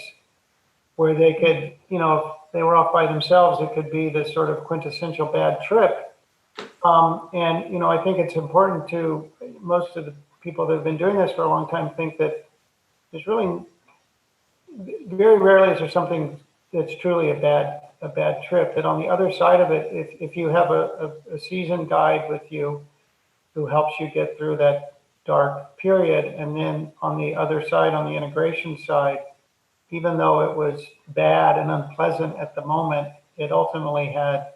where they could, if they were off by themselves, it could be this sort of quintessential bad trip. And I think it's important to, most of the people that have been doing this for a long time think that there's really, very rarely is there something that's truly a bad trip. That on the other side of it, if you have a seasoned guide with you who helps you get through that dark period, and then on the other side, on the integration side, even though it was bad and unpleasant at the moment, it ultimately had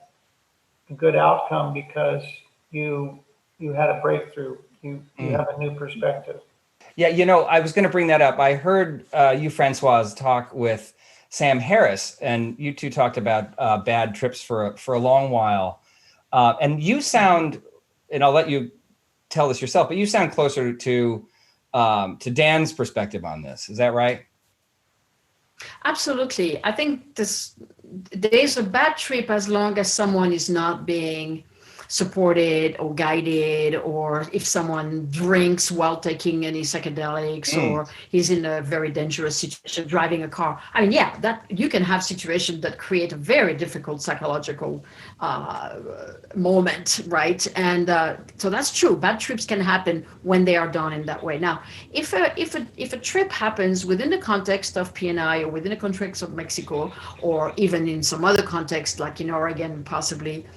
a good outcome because you had a breakthrough. You have a new perspective. Yeah, I was going to bring that up. I heard you, Francoise, talk with Sam Harris, and you two talked about bad trips for a long while. And you sound, and I'll let you tell this yourself, but you sound closer to Dan's perspective on this. Is that right? Absolutely. I think there's a bad trip as long as someone is not being supported or guided, or if someone drinks while taking any psychedelics, or he's in a very dangerous situation driving a car. That you can have situations that create a very difficult psychological moment, right? And so that's true. Bad trips can happen when they are done in that way. Now, if a trip happens within the context of PNI, or within the context of Mexico, or even in some other context like in Oregon, possibly,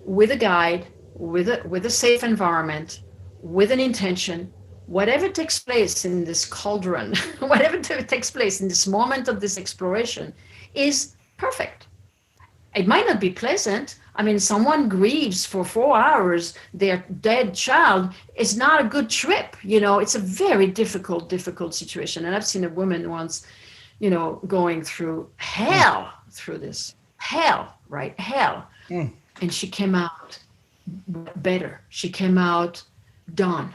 with a guide, with a safe environment, with an intention, whatever takes place in this cauldron, whatever takes place in this moment of this exploration is perfect. It might not be pleasant. Someone grieves for 4 hours their dead child. It's not a good trip. It's a very difficult situation. And I've seen a woman once, going through hell through this. Hell, right? Hell. And she came out better. She came out done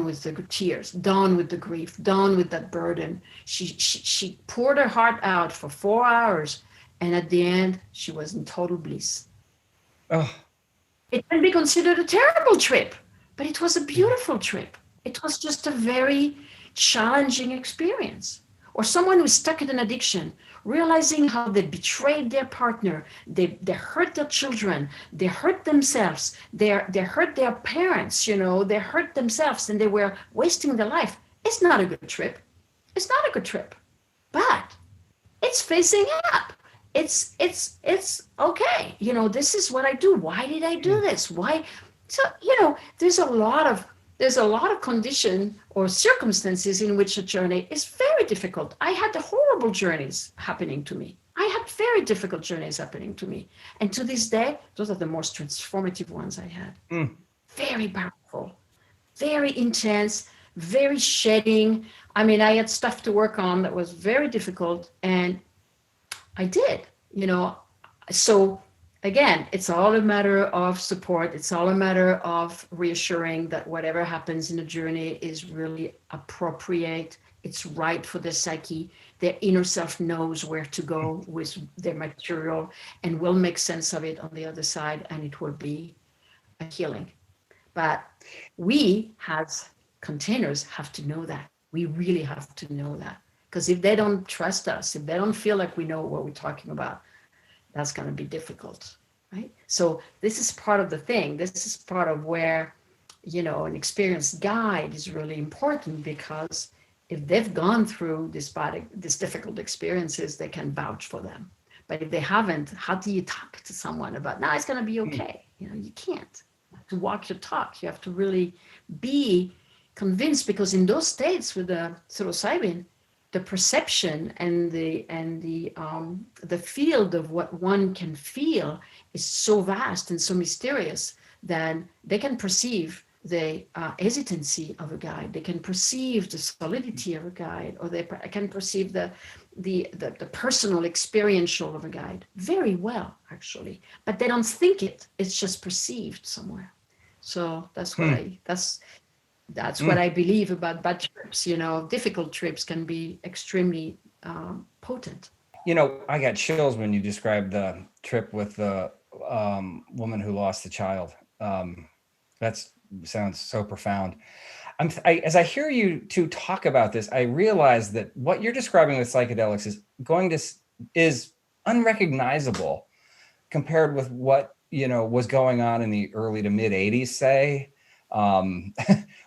with the tears, done with the grief, done with that burden. She poured her heart out for 4 hours, and at the end, she was in total bliss. Oh. It can be considered a terrible trip, but it was a beautiful trip. It was just a very challenging experience. Or someone who's stuck in an addiction, realizing how they betrayed their partner, they hurt their children, they hurt themselves, they hurt their parents, they hurt themselves, and they were wasting their life. It's not a good trip. It's not a good trip, but it's facing up. It's okay. This is what I do. Why did I do this? Why? So, there's a lot of condition or circumstances in which a journey is very difficult. I had horrible journeys happening to me. I had very difficult journeys happening to me. And to this day, those are the most transformative ones I had. Very powerful, very intense, very shedding. I had stuff to work on that was very difficult. And I did, So again, it's all a matter of support. It's all a matter of reassuring that whatever happens in the journey is really appropriate. It's right for the psyche. Their inner self knows where to go with their material and will make sense of it on the other side, and it will be a healing. But we, as containers, have to know that. We really have to know that. Because if they don't trust us, if they don't feel like we know what we're talking about, that's going to be difficult, right? So this is part of the thing. This is part of where, an experienced guide is really important, because if they've gone through these difficult experiences, they can vouch for them. But if they haven't, how do you talk to someone about, no, it's going to be okay? You can't. You have to walk your talk. You have to really be convinced, because in those states with the psilocybin, the perception and the field of what one can feel is so vast and so mysterious that they can perceive the hesitancy of a guide. They can perceive the solidity of a guide, or they can perceive the personal experiential of a guide very well, actually. But they don't think it. It's just perceived somewhere. So that's what I believe about bad trips. Difficult trips can be extremely potent. I got chills when you described the trip with the woman who lost the child. That sounds so profound. As I hear you two talk about this, I realize that what you're describing with psychedelics is unrecognizable compared with what was going on in the early to mid 80s, say.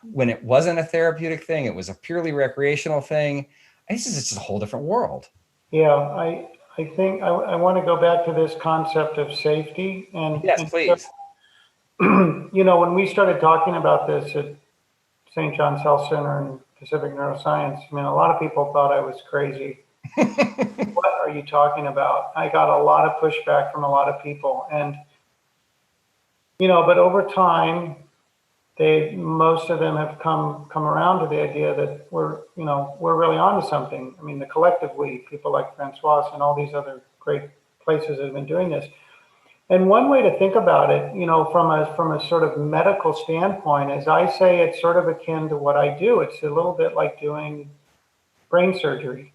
When it wasn't a therapeutic thing, it was a purely recreational thing. It's just a whole different world. Yeah, I think I want to go back to this concept of safety. Yes, please. When we started talking about this at St. John's Health Center and Pacific Neuroscience, a lot of people thought I was crazy. What are you talking about? I got a lot of pushback from a lot of people. And, but over time, most of them have come around to the idea that we're really onto something. The collective we, people like Francois and all these other great places that have been doing this. And one way to think about it, from a sort of medical standpoint, is I say it's sort of akin to what I do. It's a little bit like doing brain surgery.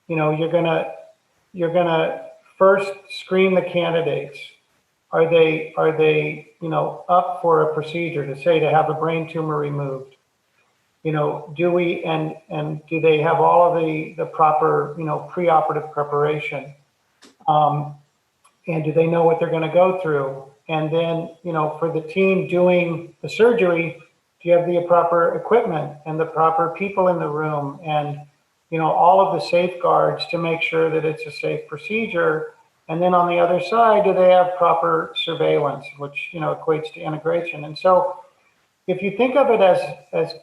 You're gonna first screen the candidates. Are they up for a procedure to have a brain tumor removed? Do we and do they have all of the proper preoperative preparation? And do they know what they're going to go through? And then for the team doing the surgery, do you have the proper equipment and the proper people in the room, and all of the safeguards to make sure that it's a safe procedure? And then on the other side, do they have proper surveillance, which equates to integration? And so, if you think of it as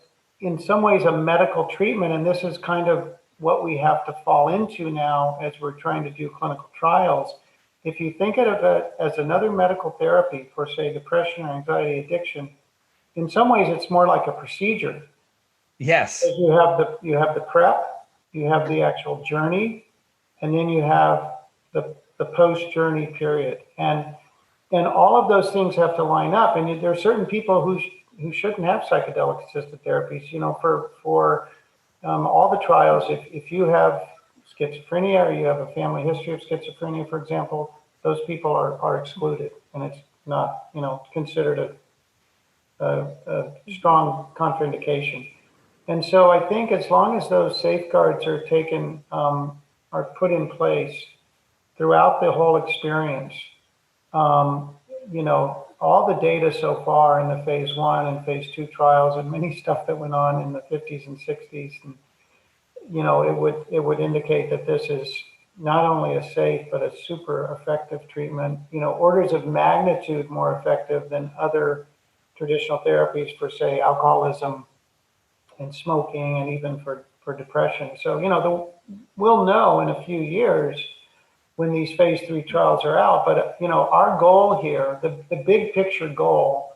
in some ways a medical treatment, and this is kind of what we have to fall into now as we're trying to do clinical trials. If you think of it as another medical therapy for, say, depression or anxiety addiction, in some ways it's more like a procedure. Yes. You have the prep, you have the actual journey, and then you have the post-journey period. And all of those things have to line up. And there are certain people who shouldn't have psychedelic-assisted therapies. For all the trials, if you have schizophrenia or you have a family history of schizophrenia, for example, those people are excluded, and it's not considered a strong contraindication. And so I think as long as those safeguards are taken, are put in place throughout the whole experience, all the data so far in the phase 1 and phase 2 trials, and many stuff that went on in the 50s and 60s, and it would indicate that this is not only a safe but a super effective treatment, orders of magnitude more effective than other traditional therapies for, say, alcoholism and smoking, and even for depression. So we'll know in a few years when these phase 3 trials are out. But our goal here, the big picture goal,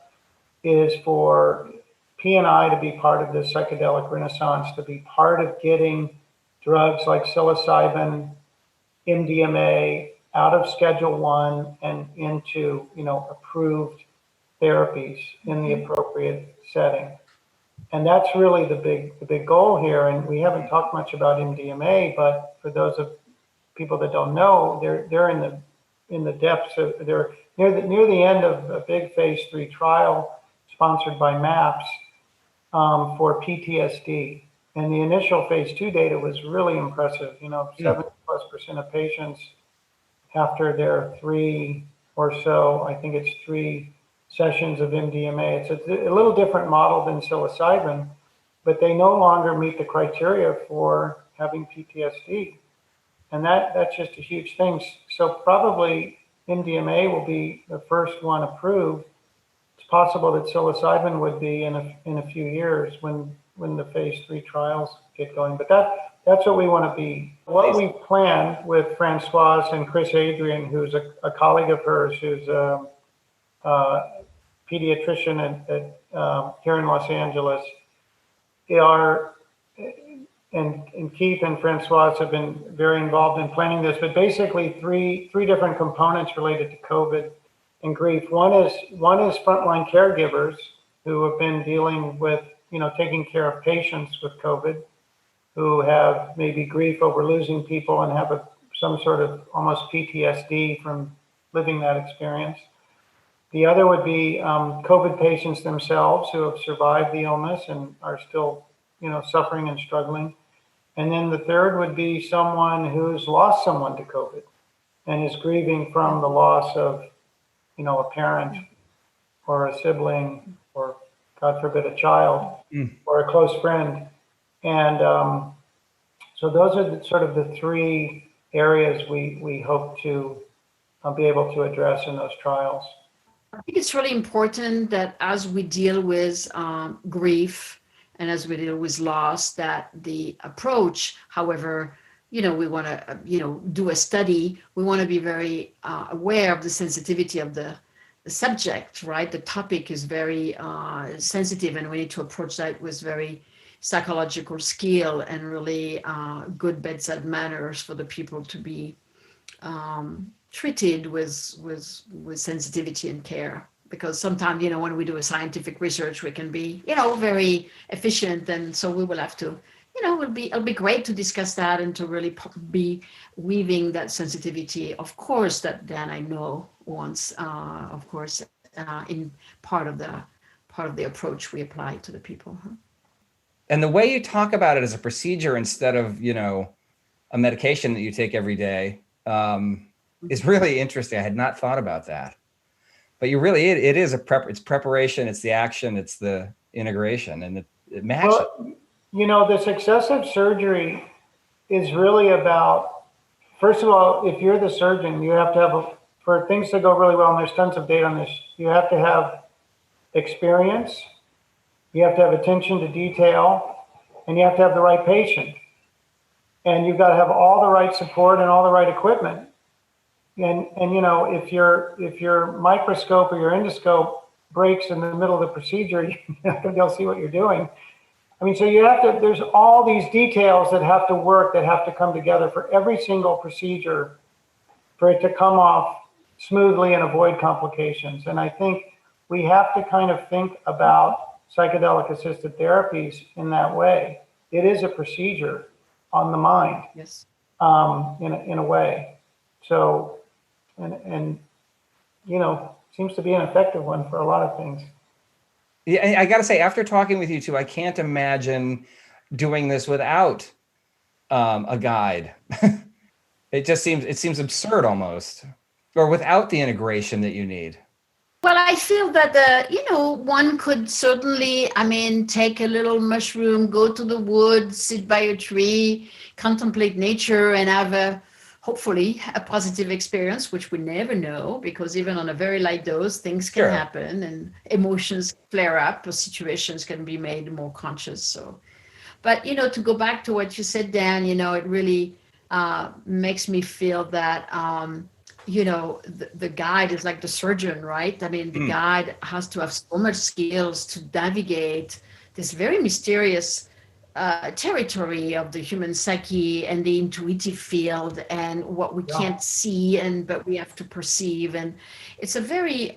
is for P&I to be part of this psychedelic renaissance, to be part of getting drugs like psilocybin, MDMA, out of Schedule 1 and into, approved therapies in the appropriate setting. And that's really the big goal here. And we haven't talked much about MDMA, but for those of people that don't know, they're in the depths of, they're near the end of a big phase 3 trial sponsored by MAPS for PTSD. And the initial phase 2 data was really impressive. 70+% of patients after their 3 or so, I think it's 3 sessions of MDMA. It's a little different model than psilocybin, but they no longer meet the criteria for having PTSD. And that's just a huge thing. So probably MDMA will be the first one approved. It's possible that psilocybin would be in a few years when the phase 3 trials get going. But that's what we want to be. What we plan with Francoise and Chris Adrian, who's a colleague of hers, who's a pediatrician here in Los Angeles, and Keith and Francoise have been very involved in planning this, but basically three different components related to COVID and grief. One is frontline caregivers who have been dealing with, taking care of patients with COVID, who have maybe grief over losing people and have some sort of almost PTSD from living that experience. The other would be COVID patients themselves who have survived the illness and are still, suffering and struggling. And then the third would be someone who's lost someone to COVID and is grieving from the loss of, a parent or a sibling or, God forbid, a child or a close friend. And so those are sort of the 3 areas we hope to be able to address in those trials. I think it's really important that as we deal with grief and as we deal with loss, that the approach, however, we want to, do a study, we want to be very aware of the sensitivity of the subject, right? The topic is very sensitive, and we need to approach that with very psychological skill and really good bedside manners for the people to be treated with sensitivity and care. Because sometimes, when we do a scientific research, we can be, very efficient. And so we will have to, it'll be great to discuss that and to really be weaving that sensitivity, of course, that Dan, I know wants, of course, in part of the approach we apply to the people. And the way you talk about it as a procedure instead of, a medication that you take every day is really interesting. I had not thought about that. But it is it's preparation, it's the action, it's the integration, and it matches. Well, the successive surgery is really about, first of all, if you're the surgeon, you have to have, for things to go really well, and there's tons of data on this, you have to have experience, you have to have attention to detail, and you have to have the right patient. And you've got to have all the right support and all the right equipment. And if your microscope or your endoscope breaks in the middle of the procedure, you're not going to be able to see what you're doing. I mean, so there's all these details that have to work, that have to come together for every single procedure for it to come off smoothly and avoid complications. And I think we have to kind of think about psychedelic assisted therapies in that way. It is a procedure on the mind. Yes. In a way. So, and seems to be an effective one for a lot of things. Yeah, I got to say, after talking with you two, I can't imagine doing this without a guide. It seems absurd almost, or without the integration that you need. Well, I feel that, one could certainly, take a little mushroom, go to the woods, sit by a tree, contemplate nature, and have hopefully a positive experience, which we never know, because even on a very light dose, things can happen and emotions flare up, or situations can be made more conscious. So, but, to go back to what you said, Dan, it really makes me feel that, the guide is like the surgeon, right? The guide has to have so much skills to navigate this very mysterious territory of the human psyche and the intuitive field and what we can't see but we have to perceive. And it's a very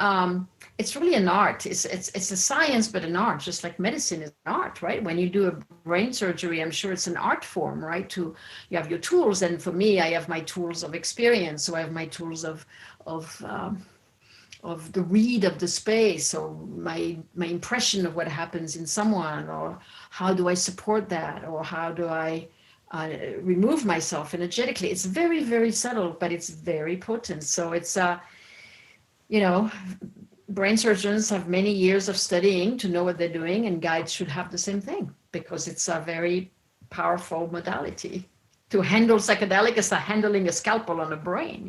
it's really an art. It's a science, but an art, just like medicine is an art, right? When you do a brain surgery, I'm sure it's an art form, right? You have your tools, and for me, I have my tools of experience. So I have my tools of the read of the space, or my impression of what happens in someone, or how do I support that, or how do I remove myself energetically. It's very, very subtle, but it's very potent. So it's brain surgeons have many years of studying to know what they're doing, and guides should have the same thing, because it's a very powerful modality. To handle psychedelic is like handling a scalpel on a brain,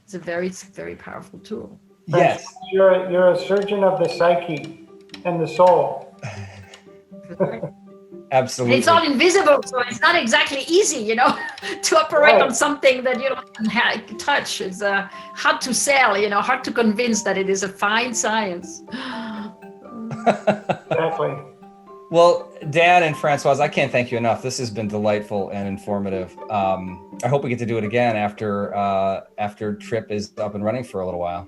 It's a very powerful tool. Yes. You're a surgeon of the psyche and the soul. Absolutely. And it's all invisible, so it's not exactly easy, to operate on something that you don't touch. It's hard to sell, hard to convince that it is a fine science. Exactly. Well, Dan and Francoise, I can't thank you enough. This has been delightful and informative. I hope we get to do it again after Trip is up and running for a little while.